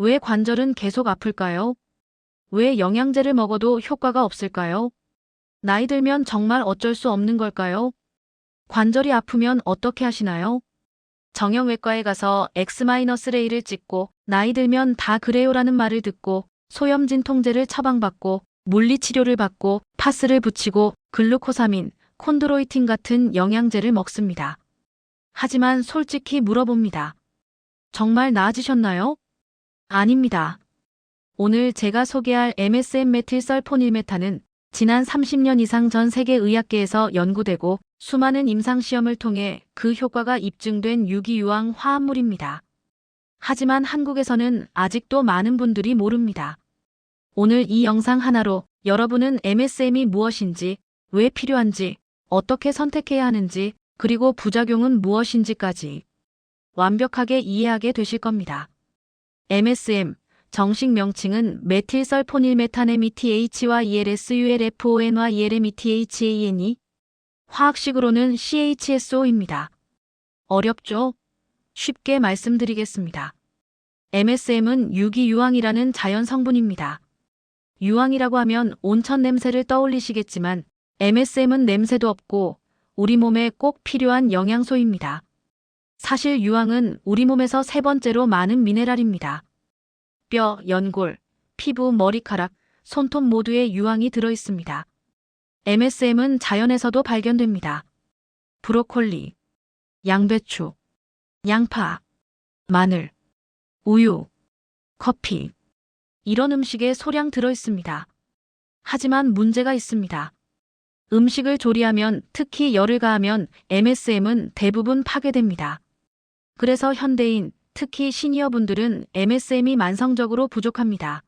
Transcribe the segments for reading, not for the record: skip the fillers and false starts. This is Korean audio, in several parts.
왜 관절은 계속 아플까요? 왜 영양제를 먹어도 효과가 없을까요? 나이 들면 정말 어쩔 수 없는 걸까요? 관절이 아프면 어떻게 하시나요? 정형외과에 가서 X-레이를 찍고 나이 들면 다 그래요라는 말을 듣고 소염진 통제를 처방받고 물리치료를 받고 파스를 붙이고 글루코사민, 콘드로이틴 같은 영양제를 먹습니다. 하지만 솔직히 물어봅니다. 정말 나아지셨나요? 아닙니다. 오늘 제가 소개할 MSM 메틸설포닐메탄은 지난 30년 이상 전 세계 의학계에서 연구되고 수많은 임상시험을 통해 그 효과가 입증된 유기유황 화합물입니다. 하지만 한국에서는 아직도 많은 분들이 모릅니다. 오늘 이 영상 하나로 여러분은 MSM이 무엇인지, 왜 필요한지, 어떻게 선택해야 하는지, 그리고 부작용은 무엇인지까지 완벽하게 이해하게 되실 겁니다. MSM, 정식 명칭은 메틸설포닐메탄 ETH와 ELSULFON과 ELMETHANE, 화학식으로는 CHSO입니다. 어렵죠? 쉽게 말씀드리겠습니다. MSM은 유기유황이라는 자연 성분입니다. 유황이라고 하면 온천 냄새를 떠올리시겠지만 MSM은 냄새도 없고 우리 몸에 꼭 필요한 영양소입니다. 사실 유황은 우리 몸에서 세 번째로 많은 미네랄입니다. 뼈, 연골, 피부, 머리카락, 손톱 모두에 유황이 들어있습니다. MSM은 자연에서도 발견됩니다. 브로콜리, 양배추, 양파, 마늘, 우유, 커피, 이런 음식에 소량 들어있습니다. 하지만 문제가 있습니다. 음식을 조리하면, 특히 열을 가하면 MSM은 대부분 파괴됩니다. 그래서 현대인, 특히 시니어분들은 MSM이 만성적으로 부족합니다.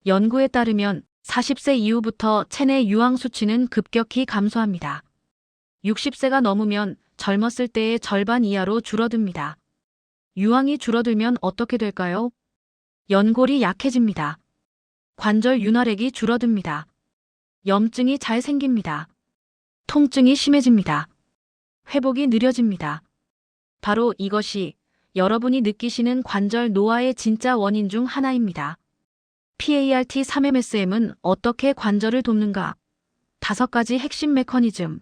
연구에 따르면 40세 이후부터 체내 유황 수치는 급격히 감소합니다. 60세가 넘으면 젊었을 때의 절반 이하로 줄어듭니다. 유황이 줄어들면 어떻게 될까요? 연골이 약해집니다. 관절 윤활액이 줄어듭니다. 염증이 잘 생깁니다. 통증이 심해집니다. 회복이 느려집니다. 바로 이것이 여러분이 느끼시는 관절 노화의 진짜 원인 중 하나입니다. PART3MSM은 어떻게 관절을 돕는가? 5가지 핵심 메커니즘.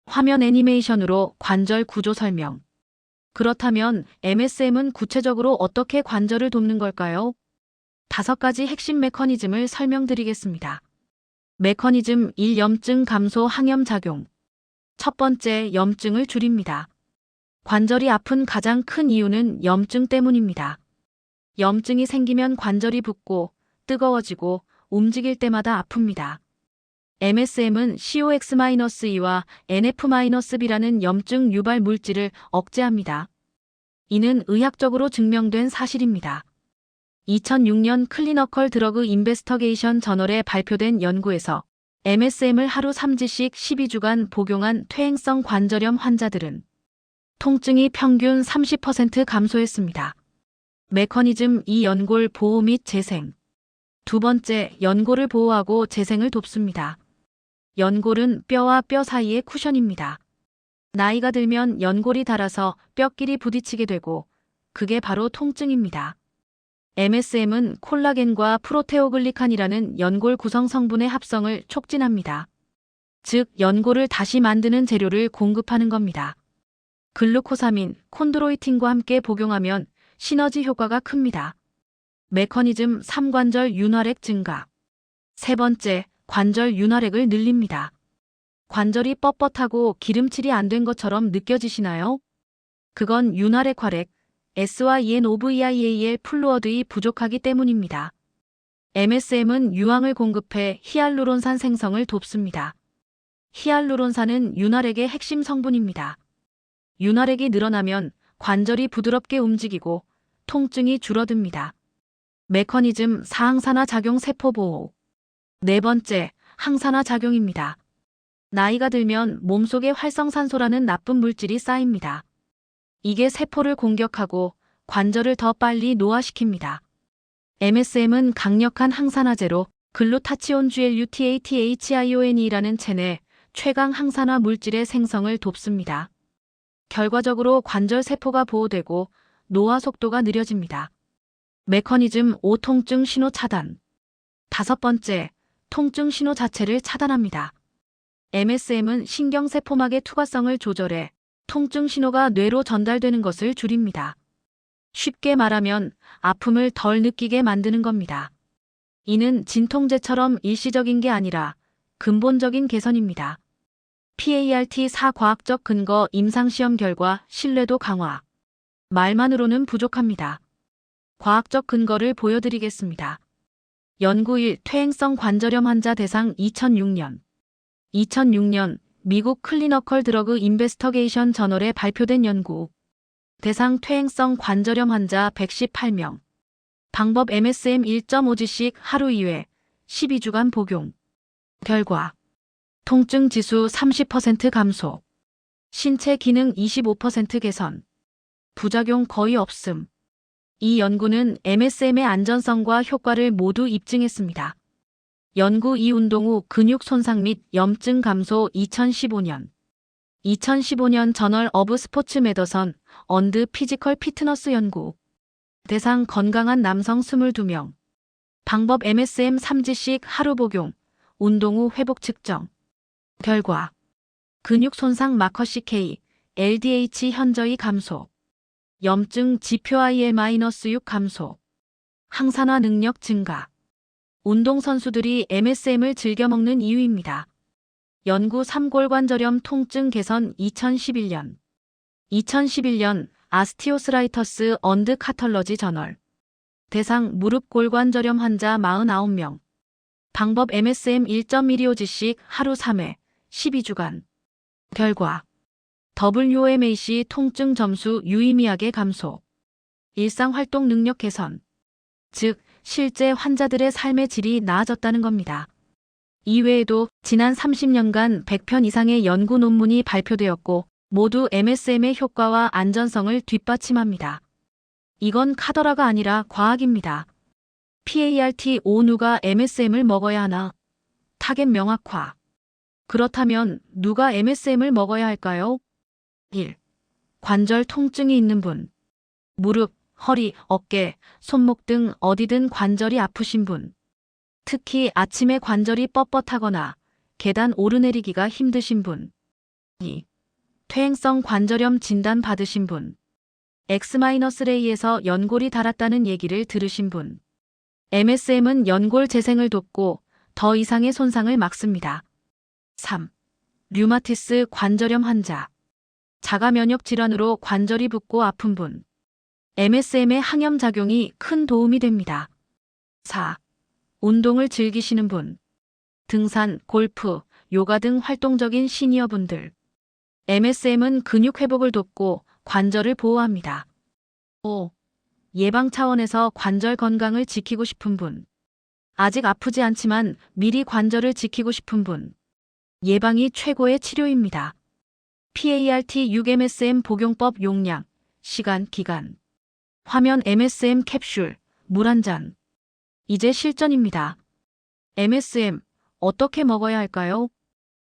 화면 애니메이션으로 관절 구조 설명. 그렇다면 MSM은 구체적으로 어떻게 관절을 돕는 걸까요? 5가지 핵심 메커니즘을 설명드리겠습니다. 메커니즘 1. 염증 감소 항염 작용. 첫 번째, 염증을 줄입니다. 관절이 아픈 가장 큰 이유는 염증 때문입니다. 염증이 생기면 관절이 붓고 뜨거워지고 움직일 때마다 아픕니다. MSM은 COX-E와 NF-B라는 염증 유발 물질을 억제합니다. 이는 의학적으로 증명된 사실입니다. 2006년 클리니컬 드러그 인베스터게이션 저널에 발표된 연구에서 MSM을 하루 3지씩 12주간 복용한 퇴행성 관절염 환자들은 통증이 평균 30% 감소했습니다. 메커니즘 2. 연골 보호 및 재생. 두 번째, 연골을 보호하고 재생을 돕습니다. 연골은 뼈와 뼈 사이의 쿠션입니다. 나이가 들면 연골이 닳아서 뼈끼리 부딪히게 되고 그게 바로 통증입니다. MSM은 콜라겐과 프로테오글리칸이라는 연골 구성 성분의 합성을 촉진합니다. 즉, 연골을 다시 만드는 재료를 공급하는 겁니다. 글루코사민, 콘드로이틴과 함께 복용하면 시너지 효과가 큽니다. 메커니즘 3. 관절 윤활액 증가. 세 번째, 관절 윤활액을 늘립니다. 관절이 뻣뻣하고 기름칠이 안 된 것처럼 느껴지시나요? 그건 윤활액 활액, S와 ENOVIAL 플루어드이 부족하기 때문입니다. MSM은 유황을 공급해 히알루론산 생성을 돕습니다. 히알루론산은 윤활액의 핵심 성분입니다. 윤활액이 늘어나면 관절이 부드럽게 움직이고 통증이 줄어듭니다. 메커니즘 4. 항산화 작용 세포 보호. 네 번째, 항산화 작용입니다. 나이가 들면 몸속에 활성산소라는 나쁜 물질이 쌓입니다. 이게 세포를 공격하고 관절을 더 빨리 노화시킵니다. MSM은 강력한 항산화제로 글루타치온 GLUTATHION이라는 체내 최강 항산화 물질의 생성을 돕습니다. 결과적으로 관절 세포가 보호되고 노화 속도가 느려집니다. 메커니즘 5. 통증 신호 차단. 5번째, 통증 신호 자체를 차단합니다. MSM은 신경세포막의 투과성을 조절해 통증 신호가 뇌로 전달되는 것을 줄입니다. 쉽게 말하면 아픔을 덜 느끼게 만드는 겁니다. 이는 진통제처럼 일시적인 게 아니라 근본적인 개선입니다. PART-4 과학적 근거 임상시험 결과 신뢰도 강화. 말만으로는 부족합니다. 과학적 근거를 보여드리겠습니다. 연구 1. 퇴행성 관절염 환자 대상 2006년. 2006년 미국 클리니컬 드러그 인베스터게이션 저널에 발표된 연구. 대상 퇴행성 관절염 환자 118명. 방법 MSM 1.5g씩 하루 2회 12주간 복용. 결과 통증 지수 30% 감소. 신체 기능 25% 개선. 부작용 거의 없음. 이 연구는 MSM의 안전성과 효과를 모두 입증했습니다. 연구 2. 운동 후 근육 손상 및 염증 감소 2015년. 2015년 저널 오브 스포츠 메디슨 언드 피지컬 피트너스 연구. 대상 건강한 남성 22명. 방법 MSM 3g씩 하루 복용. 운동 후 회복 측정. 결과 근육 손상 마커 CK, LDH 현저히 감소. 염증 지표 IL-6 감소. 항산화 능력 증가. 운동선수들이 MSM을 즐겨 먹는 이유입니다. 연구 3. 골관절염 통증 개선 2011년. 2011년 아스티오스라이터스 언드 카털러지 저널. 대상 무릎 골관절염 환자 49명. 방법 MSM 1.125g씩 하루 3회 12주간. 결과 WMAC 통증 점수 유의미하게 감소. 일상활동 능력 개선. 즉, 실제 환자들의 삶의 질이 나아졌다는 겁니다. 이외에도 지난 30년간 100편 이상의 연구 논문이 발표되었고 모두 MSM의 효과와 안전성을 뒷받침합니다. 이건 카더라가 아니라 과학입니다. PART-5 누가 MSM을 먹어야 하나? 타겟 명확화. 그렇다면 누가 MSM을 먹어야 할까요? 1. 관절 통증이 있는 분. 무릎, 허리, 어깨, 손목 등 어디든 관절이 아프신 분. 특히 아침에 관절이 뻣뻣하거나 계단 오르내리기가 힘드신 분. 2. 퇴행성 관절염 진단 받으신 분. X-레이에서 연골이 닳았다는 얘기를 들으신 분. MSM은 연골 재생을 돕고 더 이상의 손상을 막습니다. 3. 류마티스 관절염 환자. 자가 면역 질환으로 관절이 붓고 아픈 분. MSM의 항염작용이 큰 도움이 됩니다. 4. 운동을 즐기시는 분. 등산, 골프, 요가 등 활동적인 시니어분들. MSM은 근육 회복을 돕고 관절을 보호합니다. 5. 예방 차원에서 관절 건강을 지키고 싶은 분. 아직 아프지 않지만 미리 관절을 지키고 싶은 분. 예방이 최고의 치료입니다. PART-6 MSM 복용법 용량, 시간, 기간. 화면 MSM 캡슐, 물 한 잔. 이제 실전입니다. MSM, 어떻게 먹어야 할까요?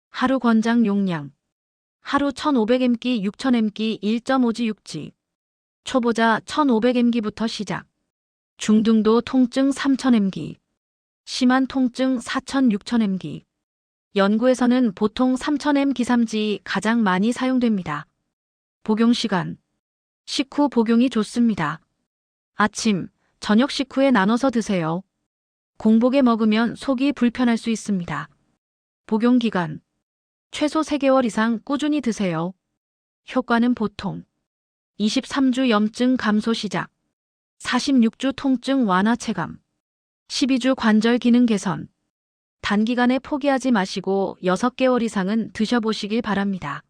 하루 권장 용량. 하루 1500mg, 6000mg, 1.5g, 6g. 초보자 1500mg부터 시작. 중등도 통증 3000mg. 심한 통증 4000, 6000mg. 연구에서는 보통 3000mg 기삼지 가장 많이 사용됩니다. 복용 시간. 식후 복용이 좋습니다. 아침, 저녁 식후에 나눠서 드세요. 공복에 먹으면 속이 불편할 수 있습니다. 복용 기간. 최소 3개월 이상 꾸준히 드세요. 효과는 보통 23주 염증 감소 시작, 46주 통증 완화 체감, 12주 관절 기능 개선. 단기간에 포기하지 마시고 6개월 이상은 드셔보시길 바랍니다.